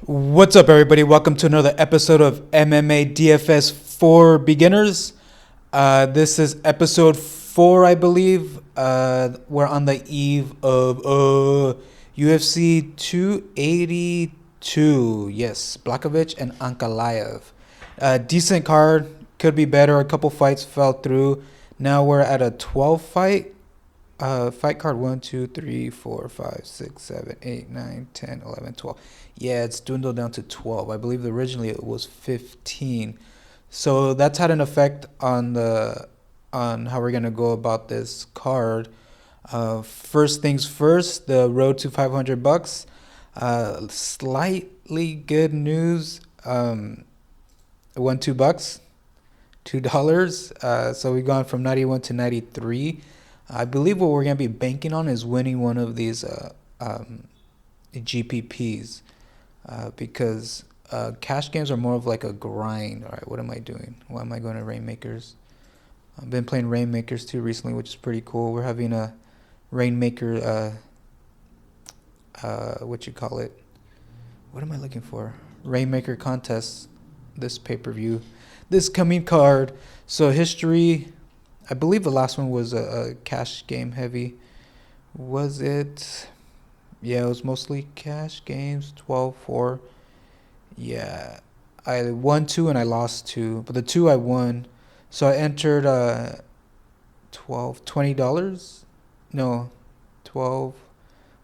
What's up, everybody? Welcome to another episode of MMA DFS for beginners. This is episode 4, I believe. We're on the eve of UFC 282. Yes, Blakovic and Ankalaev. Decent card, could be better. A couple fights fell through. Now we're at a 12 fight. Fight card 1, 2, 3, 4, 5, 6, 7, 8, 9, 10, 11, 12. Yeah, it's dwindled down to 12. I believe originally it was 15. So that's had an effect on how we're gonna go about this card. First things first, the road to $500. Slightly good news. It won $2, $2. So we've gone from 91 to 93. I believe what we're going to be banking on is winning one of these GPPs because cash games are more of like a grind. All right, what am I doing? Why am I going to Rainmakers? I've been playing Rainmakers too recently, which is pretty cool. We're having a Rainmaker, what you call it? What am I looking for? Rainmaker contest, this pay-per-view, this coming card. So history... I believe the last one was a cash game heavy. Was it? Yeah, it was mostly cash games. 12-4. Yeah. I won 2 and I lost 2. But the 2 I won. So I entered $20. No, 12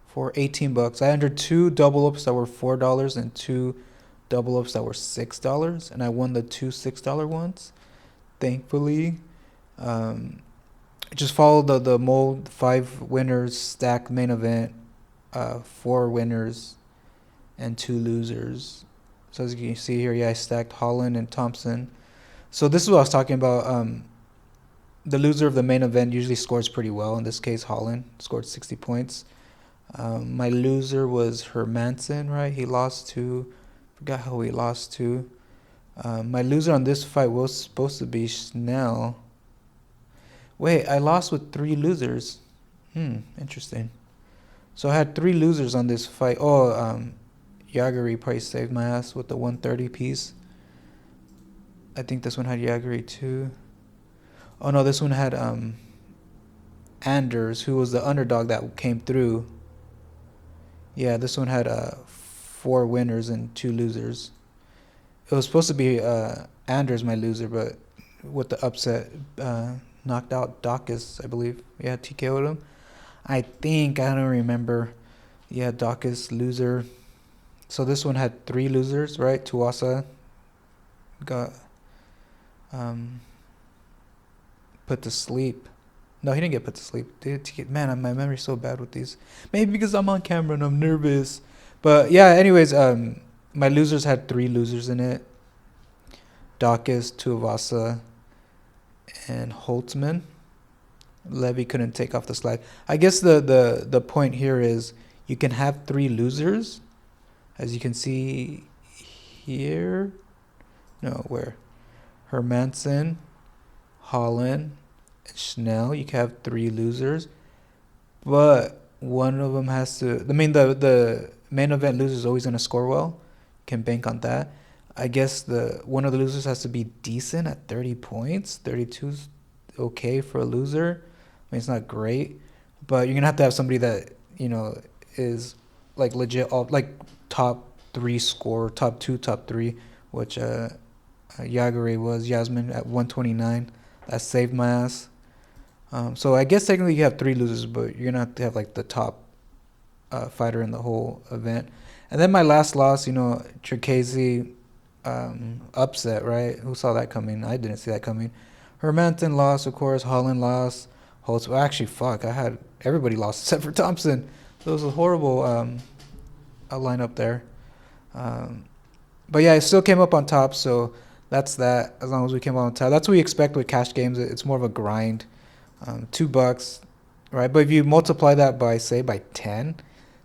for $18. I entered 2 double ups that were $4 and 2 double ups that were $6. And I won the 2 $6 ones. Thankfully. Just follow the mold. 5 winners, stack main event, 4 winners, and 2 losers. So as you can see here, yeah, I stacked Holland and Thompson. So this is what I was talking about. The loser of the main event usually scores pretty well. In this case, Holland scored 60 points. My loser was Hermanson, right? He lost to, forgot how he lost to. My loser on this fight was supposed to be Schnell. Wait, I lost with 3 losers. Interesting. So I had 3 losers on this fight. Yaguri probably saved my ass with the 130 piece. I think this one had Yaguri too. Oh no, this one had Anders, who was the underdog that came through. Yeah, this one had 4 winners and 2 losers. It was supposed to be Anders, my loser, but with the upset... knocked out Dawkins, I believe. Yeah, TKO'd him. I don't remember. Yeah, Dawkins, loser. So this one had 3 losers, right? Tuasa got put to sleep. No, he didn't get put to sleep. Man, my memory's so bad with these. Maybe because I'm on camera and I'm nervous. But yeah, anyways, my losers had 3 losers in it. Dawkins, Tuivasa, and Holtzman. Levy couldn't take off the slide. I guess the point here is you can have 3 losers, as you can see here. No, where? Hermanson, Holland, and Schnell. You can have 3 losers, but one of them has to... I mean, the main event loser is always going to score well. Can bank on that. I guess one of the losers has to be decent at 30 points. 32 is okay for a loser. I mean, it's not great, but you're gonna have to have somebody that is like legit, like top 3 score, top 2, top 3, which Yagure was. Yasmin at 129. That saved my ass. So I guess technically you have 3 losers, but you're gonna have to have like the top fighter in the whole event. And then my last loss, Tricasey. Upset, right? Who saw that coming? I didn't see that coming. Hermanson lost, of course. Holland lost. Holtz. Well, actually, fuck. I had everybody lost except for Thompson. So it was a horrible lineup there. But yeah, it still came up on top. So that's that. As long as we came up on top, that's what we expect with cash games. It's more of a grind. $2, right? But if you multiply that by 10,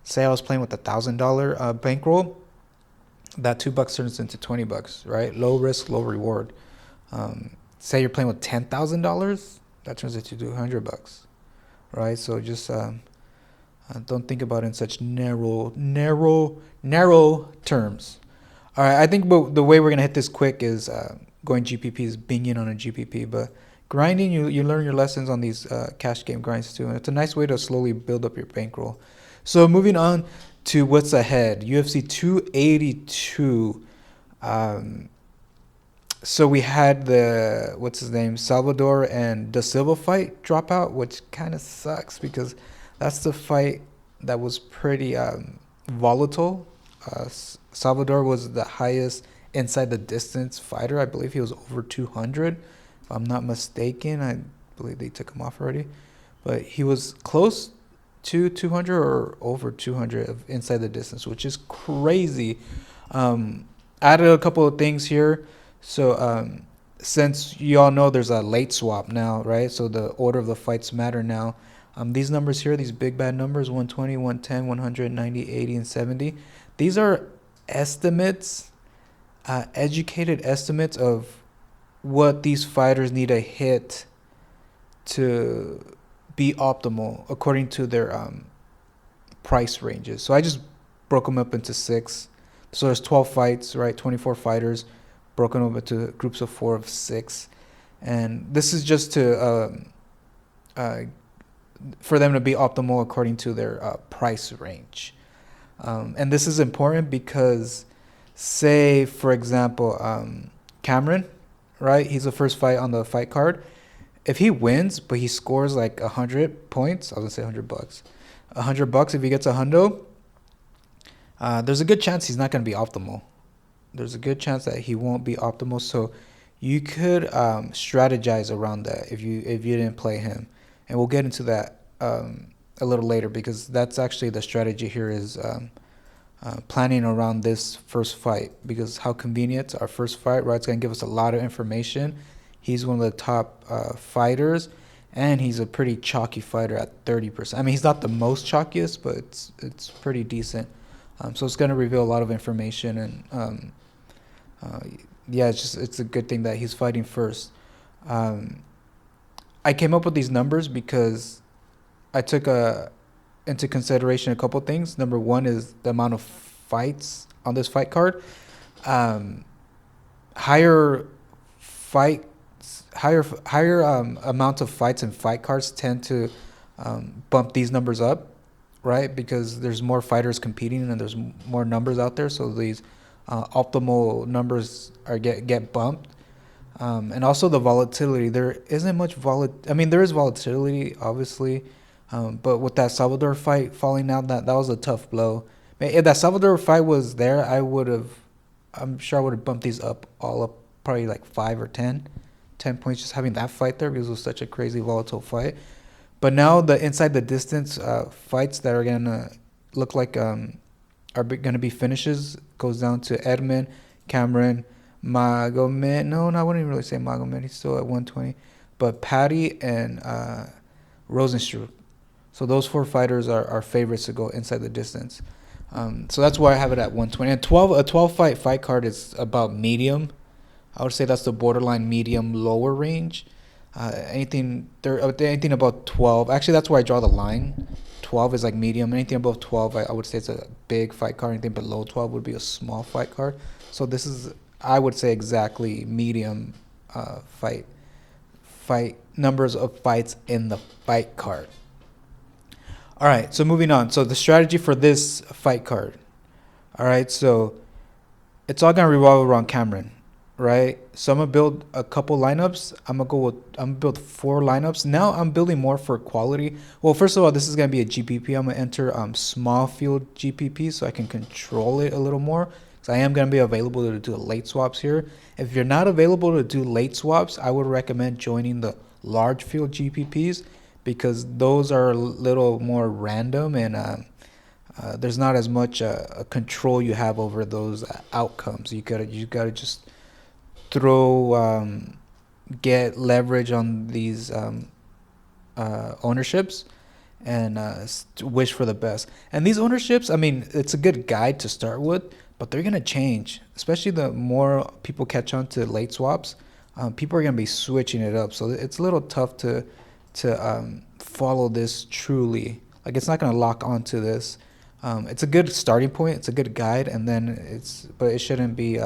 say I was playing with $1,000 bankroll. That $2 turns into $20, right? Low risk, low reward. Say you're playing with $10,000, that turns into $200, right? So just don't think about it in such narrow terms. All right, I think the way we're gonna hit this quick is going GPPs, binging on a GPP, but grinding, you learn your lessons on these cash game grinds too, and it's a nice way to slowly build up your bankroll. So moving on to what's ahead, UFC 282. So we had the what's his name, Salvador and Da Silva fight drop out, which kind of sucks because that's the fight that was pretty volatile. Salvador was the highest inside the distance fighter. I believe he was over 200. If I'm not mistaken, I believe they took him off already. But he was close to 200 or over 200 of inside the distance, which is crazy. Added a couple of things here. So since you all know there's a late swap now, right? So the order of the fights matter now. These numbers here, these big bad numbers, 120, 110, 100, 90, 80, and 70. These are estimates, educated estimates of what these fighters need to hit to be optimal according to their price ranges. So I just broke them up into 6. So there's 12 fights, right? 24 fighters broken up into groups of 4 of 6. And this is just to for them to be optimal according to their price range. And this is important because, say, for example, Cameron, right? He's the first fight on the fight card. If he wins, but he scores like 100 points, I was going to say $100. $100 if he gets a hundo, there's a good chance he's not going to be optimal. There's a good chance that he won't be optimal. So you could strategize around that if you didn't play him. And we'll get into that a little later because that's actually the strategy here is planning around this first fight because how convenient our first fight, right? It's going to give us a lot of information. He's one of the top fighters, and he's a pretty chalky fighter at 30%. I mean, he's not the most chalkiest, but it's pretty decent. So it's going to reveal a lot of information, and yeah, it's a good thing that he's fighting first. I came up with these numbers because I took into consideration a couple things. Number one is the amount of fights on this fight card. Higher amounts of fights and fight cards tend to bump these numbers up, right? Because there's more fighters competing and there's more numbers out there, so these optimal numbers get bumped. And also the volatility. There isn't much I mean, there is volatility, obviously, but with that Salvador fight falling out, that was a tough blow. If that Salvador fight was there, I'm sure I would have bumped these all up, probably like 5 or 10 points just having that fight there because it was such a crazy volatile fight. But now the inside the distance fights that are gonna look like are gonna be finishes goes down to Edmund, Cameron, Magomed. No, I wouldn't even really say Magomed. He's still at 120. But Patty and Rosenstruck. So those 4 fighters are favorites to go inside the distance. So that's why I have it at 120. And a 12 fight card is about medium. I would say that's the borderline medium lower range. Anything above 12. Actually, that's where I draw the line. 12 is like medium. Anything above 12, I would say it's a big fight card. Anything below 12 would be a small fight card. So this is, I would say, exactly medium fight numbers of fights in the fight card. All right, so moving on. So the strategy for this fight card. All right, so it's all gonna revolve around Cameron, right? So I'm gonna build a couple lineups. I'm gonna build 4 lineups. Now I'm building more for quality. Well, first of all, this is gonna be a GPP. I'm gonna enter small field GPP so I can control it a little more. So I am gonna be available to do late swaps here. If you're not available to do late swaps, I would recommend joining the large field GPPs because those are a little more random and there's not as much control you have over those outcomes. You gotta just get leverage on these ownerships and wish for the best. And these ownerships, I mean, it's a good guide to start with, but they're gonna change, especially the more people catch on to late swaps. People are gonna be switching it up, so it's a little tough to follow this truly. Like, it's not gonna lock onto this. It's a good starting point. It's a good guide, and then but it shouldn't be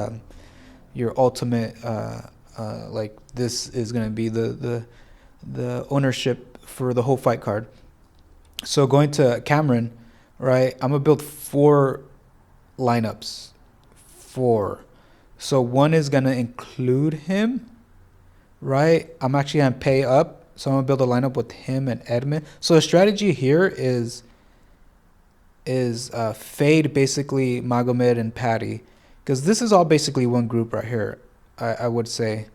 your ultimate like this is gonna be the ownership for the whole fight card. So going to Cameron, right? I'm gonna build 4 lineups. 4. So one is gonna include him, right? I'm actually gonna pay up. So I'm gonna build a lineup with him and Edmund. So the strategy here is fade basically Magomed and Patty, because this is all basically one group right here. I would say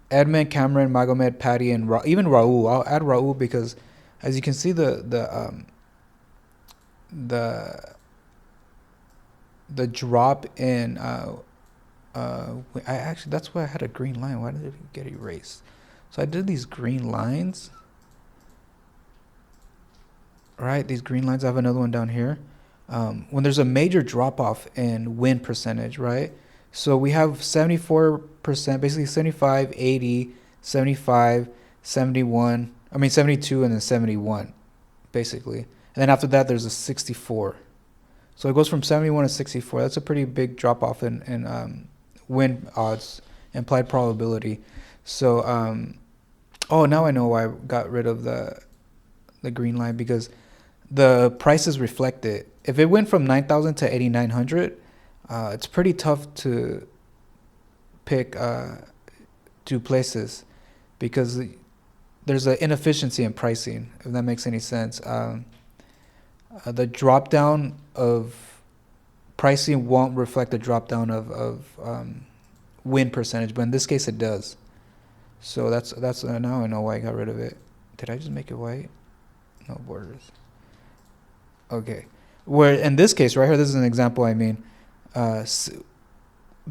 Edmund, Cameron, Magomed, Patty, and even Raul. I'll add Raul because, as you can see, the drop in I actually, that's why I had a green line. Why did it get erased? So I did these green lines. Right, these green lines. I have another one down here. When there's a major drop off in win percentage, right? So we have 74%, basically 75, 80, 75, 71. I mean 72 and then 71, basically. And then after that, there's a 64. So it goes from 71 to 64. That's a pretty big drop off in win odds, implied probability. So now I know why I got rid of the green line, because the prices reflect it. If it went from 9,000 to 8,900, it's pretty tough to pick 2 places, because there's an inefficiency in pricing, if that makes any sense. The drop down of pricing won't reflect the drop down of win percentage, but in this case it does. So that's now I know why I got rid of it. Did I just make it white? No borders. Okay. Where in this case right here, this is an example. I mean,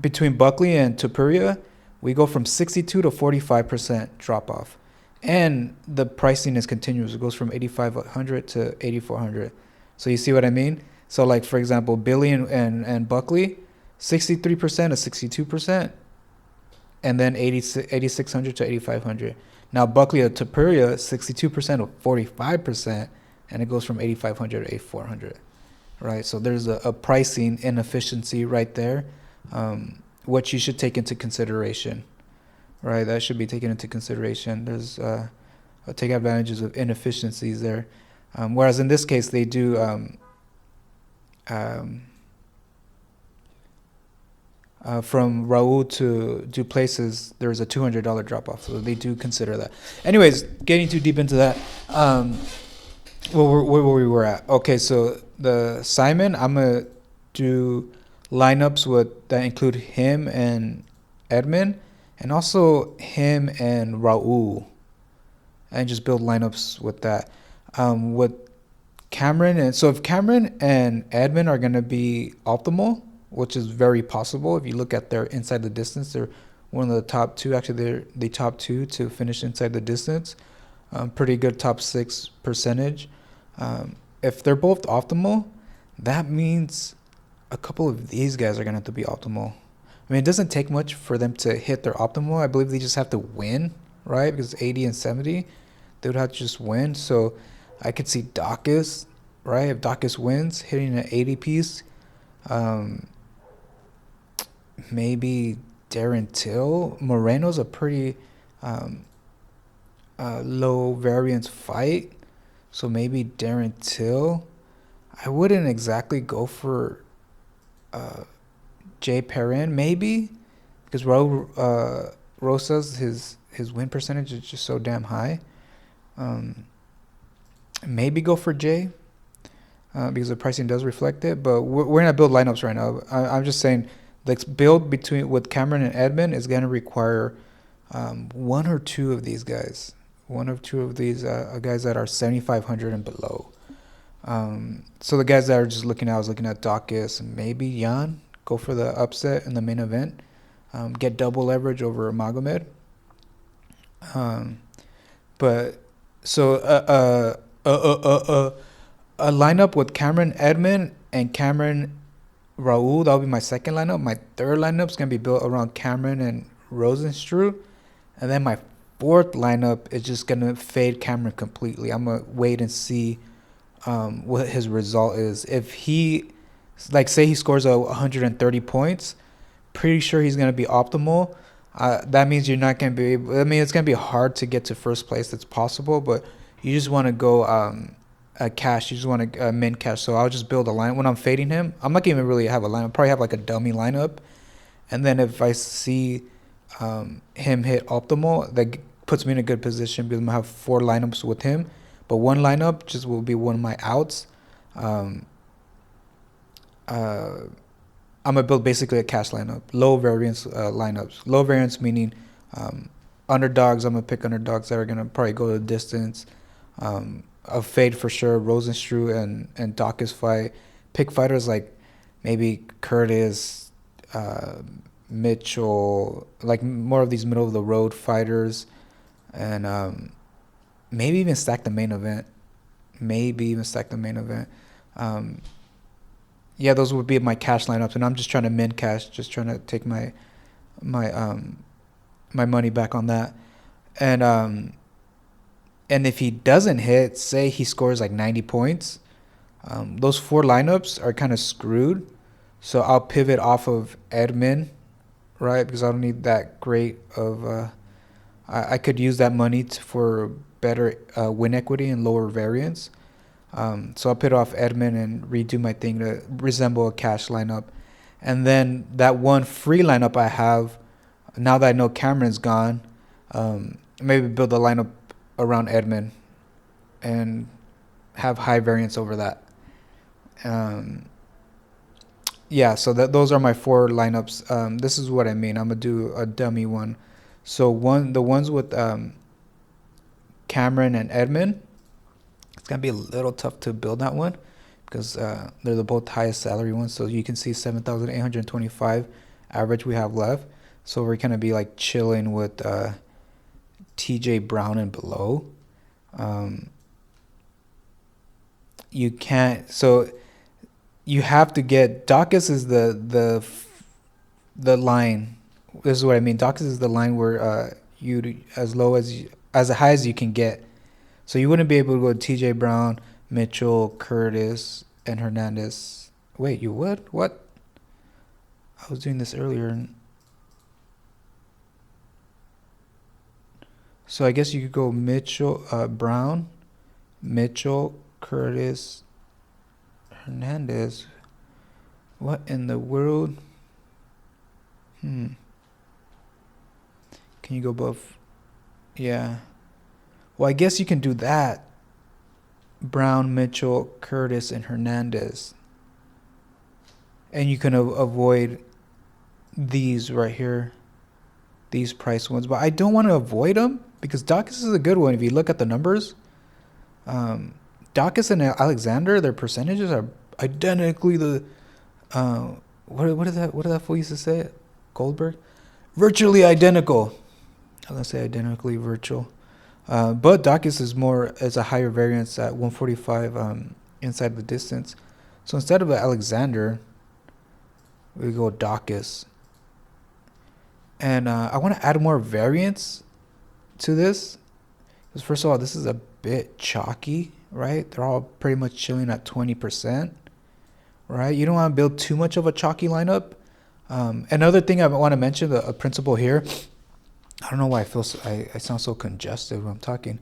between Buckley and Tupuria, we go from 62 to 45% drop off, and the pricing is continuous. It goes from 8,500 to 8,400. So you see what I mean? So like, for example, Billy and Buckley, 63% to 62%, and then 8,600 to 8,500. Now Buckley to Tupuria, 62% to 45%, and it goes from 8,500 to 8,400, right? So there's a pricing inefficiency right there, what you should take into consideration, right? That should be taken into consideration. There's take advantages of inefficiencies there, whereas in this case they do from Raul to Duplessis, there's a $200 drop off, so they do consider that. Anyways, getting too deep into that, where we were at. Okay, so the Simon, I'm gonna do lineups that include him and Edmund, and also him and Raul, and just build lineups with that. With Cameron, and so if Cameron and Edmund are gonna be optimal, which is very possible if you look at their inside the distance, they're one of the top 2. Actually, they're the top 2 to finish inside the distance. Pretty good top 6 percentage. If they're both optimal, that means a couple of these guys are gonna have to be optimal. I mean, it doesn't take much for them to hit their optimal. I believe they just have to win, right? Because 80 and 70, they would have to just win. So I could see Dacus, right? If Dacus wins, hitting an 80 piece. Maybe Darren Till. Moreno's a pretty low variance fight, so maybe Darren Till. I wouldn't exactly go for Jay Perrin, maybe, because Rosa's his win percentage is just so damn high. Maybe go for Jay, because the pricing does reflect it. But we're gonna build lineups right now. I'm just saying, the build with Cameron and Edmund is gonna require 1 or 2 of these guys. 1 or 2 of these guys that are 7,500 and below. So the guys that are just looking at, I was looking at Dacus and maybe Jan. Go for the upset in the main event. Get double leverage over Magomed. But so a lineup with Cameron Edmund and Cameron Raul, that'll be my second lineup. My third lineup is gonna be built around Cameron and Rosenstruck, and then my fourth lineup is just gonna fade Cameron completely. I'm gonna wait and see what his result is. If he, like, say he scores 130 points, pretty sure he's gonna be optimal. That means you're not gonna be able. I mean, it's gonna be hard to get to first place. That's possible, but you just want to go cash. You just want to min cash. So I'll just build a line when I'm fading him. I'm not gonna even really have a line. I'll probably have like a dummy lineup, and then if I see him hit optimal, that puts me in a good position because I'm gonna have 4 lineups with him, but one lineup just will be one of my outs. Um, uh, I'm gonna build basically a cash lineup, low variance lineups. Low variance meaning underdogs. I'm gonna pick underdogs that are gonna probably go the distance. A fade for sure. Rosenstrew and Dawkins fight. Pick fighters like maybe Curtis, Mitchell, like more of these middle of the road fighters, and maybe even stack the main event. Um, yeah, those would be my cash lineups, and I'm just trying to min cash, just trying to take my my money back on that. And if he doesn't hit, say he scores like 90 points, those 4 lineups are kind of screwed. So I'll pivot off of admin, right? Because I don't need that great of. I could use that money for better win equity and lower variance. So I'll put off admin and redo my thing to resemble a cash lineup. And then that one free lineup I have, now that I know Cameron's gone, maybe build a lineup around admin and have high variance over that. Um, yeah, so those are my 4 lineups. This is what I mean. I'm gonna do a dummy one. So the ones with Cameron and Edmund, it's gonna be a little tough to build that one because they're the both highest salary ones. So you can see 7,825 average we have left. So we're gonna be like chilling with TJ Brown and below. You can't. So you have to get Dawkins is the line. This is what I mean. Dawkins is the line where you as high as you can get. So you wouldn't be able to go T.J. Brown, Mitchell, Curtis, and Hernandez. Wait, you would? What? I was doing this earlier. So I guess you could go Mitchell, Brown, Mitchell, Curtis, Hernandez. What in the world? Can you go above? Yeah. Well, I guess you can do that. Brown, Mitchell, Curtis, and Hernandez. And you can avoid these right here. These price ones. But I don't want to avoid them because Dawkins is a good one. If you look at the numbers, Dawkins and Alexander, their percentages are identically the... what did that fool used to say? Goldberg? Virtually identical. I was going to say identically virtual. But Dawkins is a higher variance at 145 inside the distance. So instead of Alexander, we go Dawkins. And I want to add more variance to this. Because first of all, this is a bit chalky, right? They're all pretty much chilling at 20%, right? You don't want to build too much of a chalky lineup. Another thing I want to mention, a principle here. I don't know why I sound so congested when I'm talking.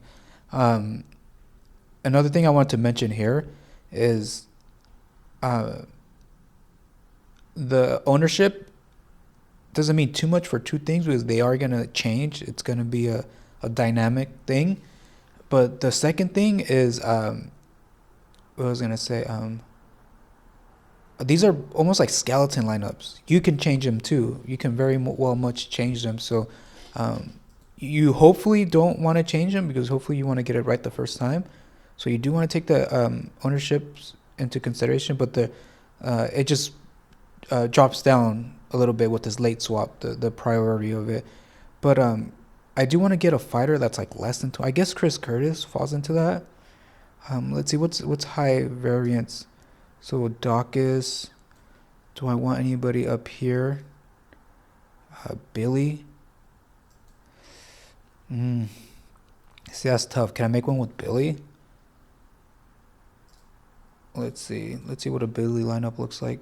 Another thing I want to mention here is the ownership doesn't mean too much for 2 things because they are going to change. It's going to be a dynamic thing. But the second thing is, what I was going to say, these are almost like skeleton lineups. You can change them too. You can very much change them. So you hopefully don't want to change them because hopefully you want to get it right the first time. So you do want to take the ownerships into consideration, but it just drops down a little bit with this late swap, the priority of it. But I do want to get a fighter that's like less than 2. I guess Chris Curtis falls into that. Let's see what's high variance. So Dawkins. Do I want anybody up here? Billy. See, that's tough. Can I make one with Billy? Let's see. Let's see what a Billy lineup looks like.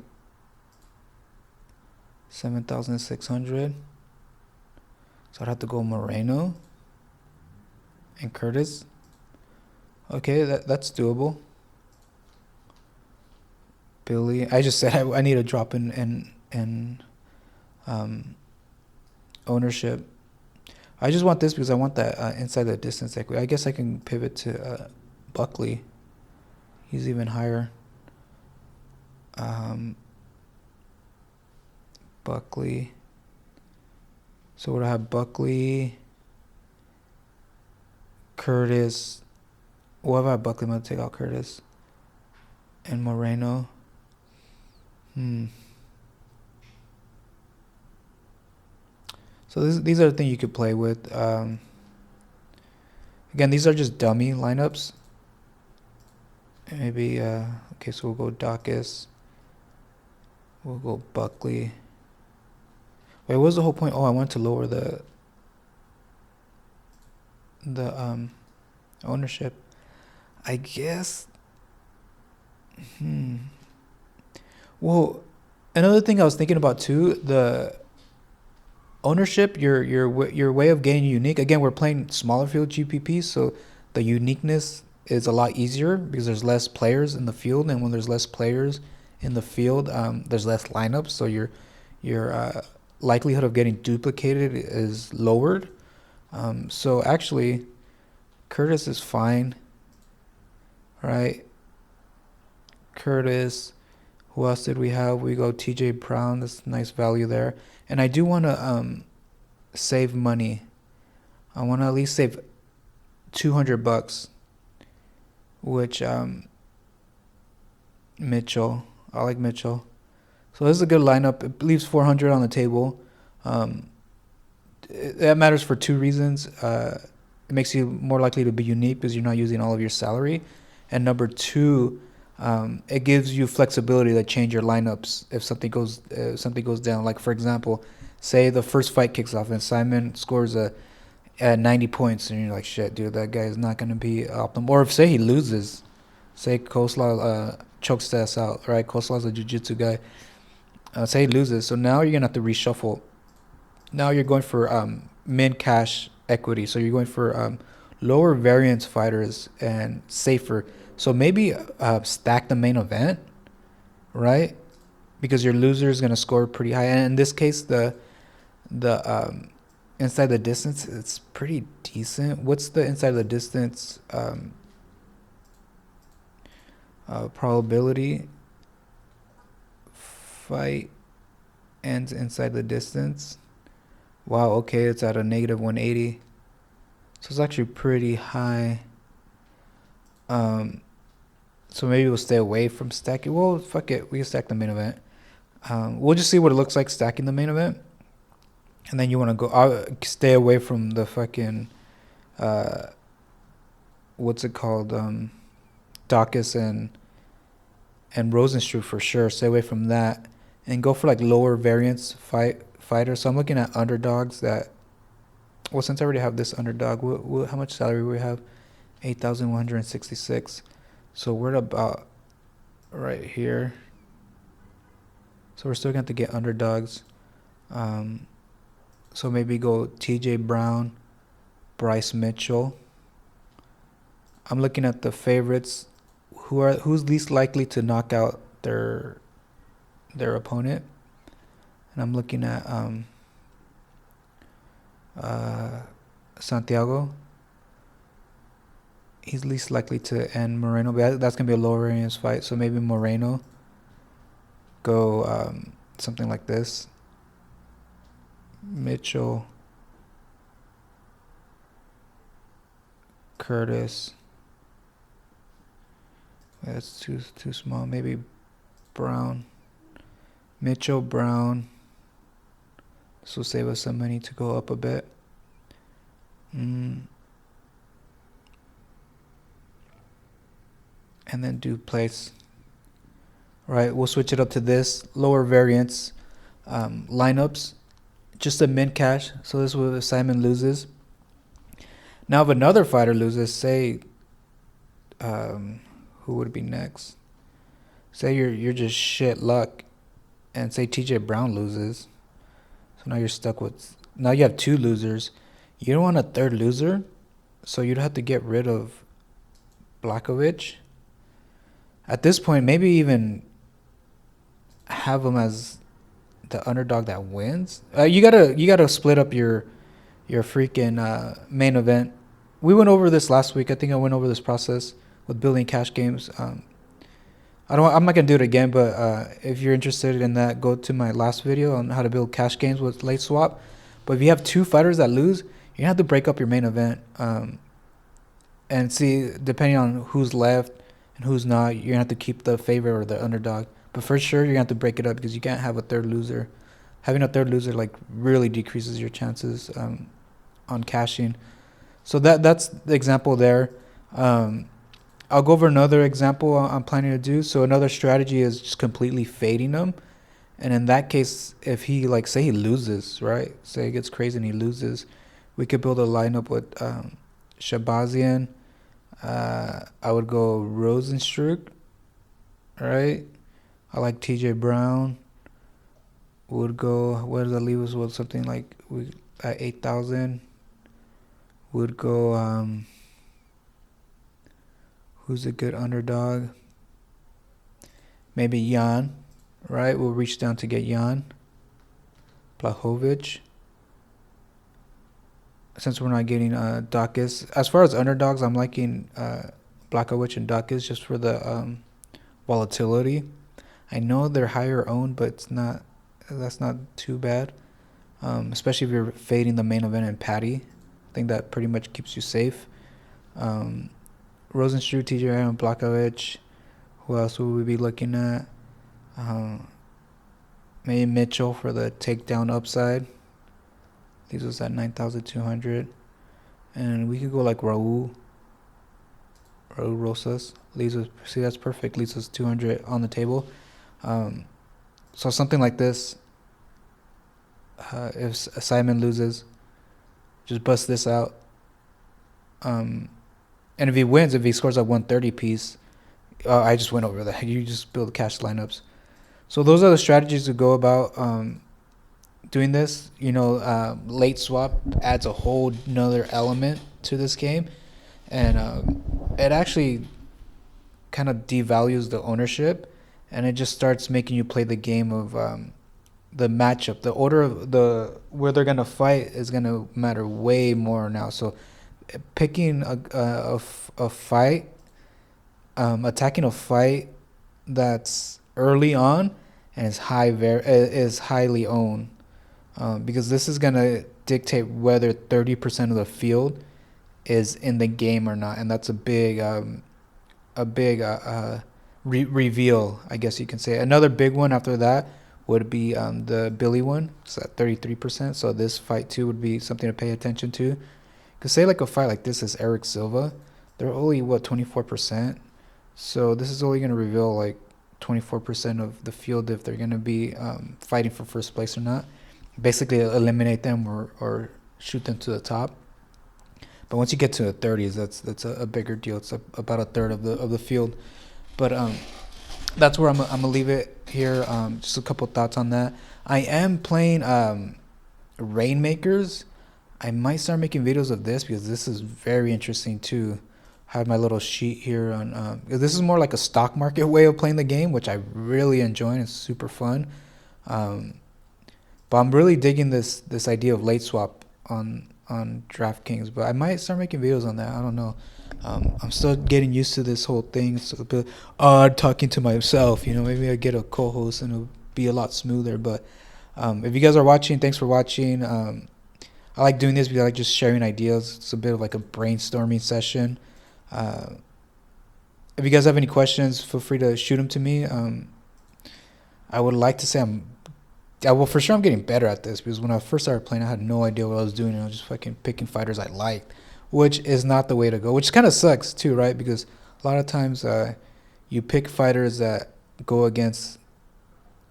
7,600. So I'd have to go Moreno and Curtis. Okay, that's doable. Billy. I just said I need a drop in ownership. I just want this because I want that inside the distance equity. I guess I can pivot to Buckley. He's even higher. Buckley. So what do I have? Buckley, Curtis. What about Buckley? I'm going to take out Curtis. And Moreno. So these are the things you could play with. Again, these are just dummy lineups. Maybe, okay, so we'll go Dawkins. We'll go Buckley. Wait, what was the whole point? Oh, I wanted to lower the ownership. I guess. Well, another thing I was thinking about too, the ownership, your way of getting unique. Again, we're playing smaller field GPP, so the uniqueness is a lot easier because there's less players in the field, and when there's less players in the field, there's less lineups, so your likelihood of getting duplicated is lowered. So actually, Curtis is fine, right? Curtis. Who else did we have? We go TJ Brown. That's nice value there. And I do want to save money. I want to at least save $200, which Mitchell. I like Mitchell. So this is a good lineup. It leaves 400 on the table. That matters for two reasons. It makes you more likely to be unique because you're not using all of your salary. And number two, it gives you flexibility to change your lineups if something goes down. Like for example, say the first fight kicks off and Simon scores at 90 points, and you're like, shit, dude, that guy is not going to be optimal. Or if say he loses, say Coleslaw chokes us out, right? Coleslaw's a jiu-jitsu guy. Say he loses, so now you're gonna have to reshuffle. Now you're going for min cash equity, so you're going for lower variance fighters and safer. So maybe stack the main event, right? Because your loser is gonna score pretty high, and in this case, the inside the distance, it's pretty decent. What's the inside the distance probability? Fight ends inside the distance. Wow, okay, it's at a negative 180. So it's actually pretty high. So maybe we'll stay away from stacking. Well, fuck it, we can stack the main event. We'll just see what it looks like stacking the main event. And then you want to go stay away from the fucking what's it called, Dawkins and Rosenstruck for sure. Stay away from that and go for like lower variance fighters. So I'm looking at underdogs that. Well, since I already have this underdog, how much salary we have? 8,166. So we're at about right here. So we're still going to have to get underdogs. So maybe go TJ Brown, Bryce Mitchell. I'm looking at the favorites. Who's least likely to knock out their opponent, and I'm looking at Santiago. He's least likely to end Moreno, but that's gonna be a lower variance fight. So maybe Moreno. Go something like this. Mitchell, Curtis. That's too small. Maybe Brown. Mitchell, Brown. This will save us some money to go up a bit. And then do place. Right, we'll switch it up to this. Lower variance lineups. Just a min cash. So this will if Simon loses. Now if another fighter loses, say who would be next? Say you're just shit luck, and say TJ Brown loses. So now you're stuck with. Now you have two losers. You don't want a third loser, so you'd have to get rid of Blakovic. At this point, maybe even have him as the underdog that wins. You gotta split up your freaking main event. We went over this last week. I think I went over this process with building cash games. I'm not gonna do it again, but if you're interested in that, go to my last video on how to build cash games with late swap. But if you have two fighters that lose, you have to break up your main event, and see, depending on who's left and who's not, you're gonna have to keep the favorite or the underdog. But for sure, you're gonna have to break it up because you can't have a third loser. Having a third loser like really decreases your chances on cashing. So that's the example there. I'll go over another example I'm planning to do. So another strategy is just completely fading them. And in that case, if he, like, say he loses, right? Say it gets crazy and he loses, we could build a lineup with Shabazian. I would go Rosenstruck, right? I like TJ Brown. Would go, where does that leave us with? Something like at 8,000. Would go, who's a good underdog? Maybe Jan, right? We'll reach down to get Jan. Blahovic. Since we're not getting Dawkins. As far as underdogs, I'm liking Blakovic and Dawkins just for the volatility. I know they're higher owned, but that's not too bad. Especially if you're fading the main event in Patty. I think that pretty much keeps you safe. Rosenstruck, TJ Brown, Blakovic. Who else would we be looking at? Maybe Mitchell for the takedown upside. These was at 9,200. And we could go like Raul Rosas. Leaves us, see, that's perfect. Leaves us 200 on the table. So something like this. If Simon loses, just bust this out. And if he wins, if he scores a 130 piece, I just went over that. You just build cash lineups. So those are the strategies to go about doing this. Late swap adds a whole nother element to this game, and it actually kind of devalues the ownership, and it just starts making you play the game of the matchup. The order of where they're gonna fight is gonna matter way more now. So picking a fight, attacking a fight that's early on and is highly owned, because this is gonna dictate whether 30% of the field is in the game or not, and that's a big reveal, I guess you can say. Another big one after that would be the Billy one. It's at 33%. So this fight too would be something to pay attention to. Because say like a fight like this is Eric Silva, they're only 24%. So this is only going to reveal like 24% of the field if they're going to be fighting for first place or not. Basically eliminate them or shoot them to the top. But once you get to the 30s, that's a bigger deal. It's about a third of the field. But that's where I'm gonna leave it here. Just a couple thoughts on that. I am playing Rainmakers. I might start making videos of this because this is very interesting too. I have my little sheet here on. This is more like a stock market way of playing the game, which I really enjoy. It's super fun. But I'm really digging this idea of late swap on DraftKings. But I might start making videos on that. I don't know. I'm still getting used to this whole thing. It's a bit odd talking to myself. Maybe I get a co-host and it'll be a lot smoother. But if you guys are watching, thanks for watching. I like doing this because I like just sharing ideas. It's a bit of like a brainstorming session. If you guys have any questions, feel free to shoot them to me. I would like to say for sure I'm getting better at this, because when I first started playing, I had no idea what I was doing. I was just fucking picking fighters I liked, which is not the way to go, which kind of sucks too, right? Because a lot of times you pick fighters that go against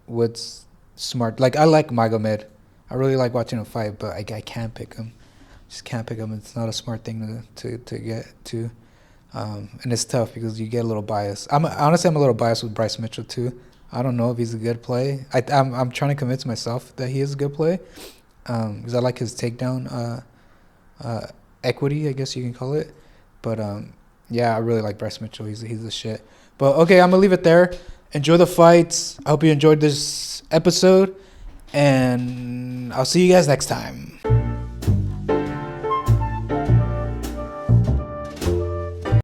what's smart. Like, I like Magomed. I really like watching him fight, but I can't pick him. Just can't pick him. It's not a smart thing to get to. And it's tough because you get a little biased. I'm a little biased with Bryce Mitchell too. I don't know if he's a good play. I'm trying to convince myself that he is a good play, because I like his takedown equity, I guess you can call it. But yeah, I really like Bryce Mitchell. He's the shit. But okay, I'm gonna leave it there. Enjoy the fights. I hope you enjoyed this episode, and I'll see you guys next time.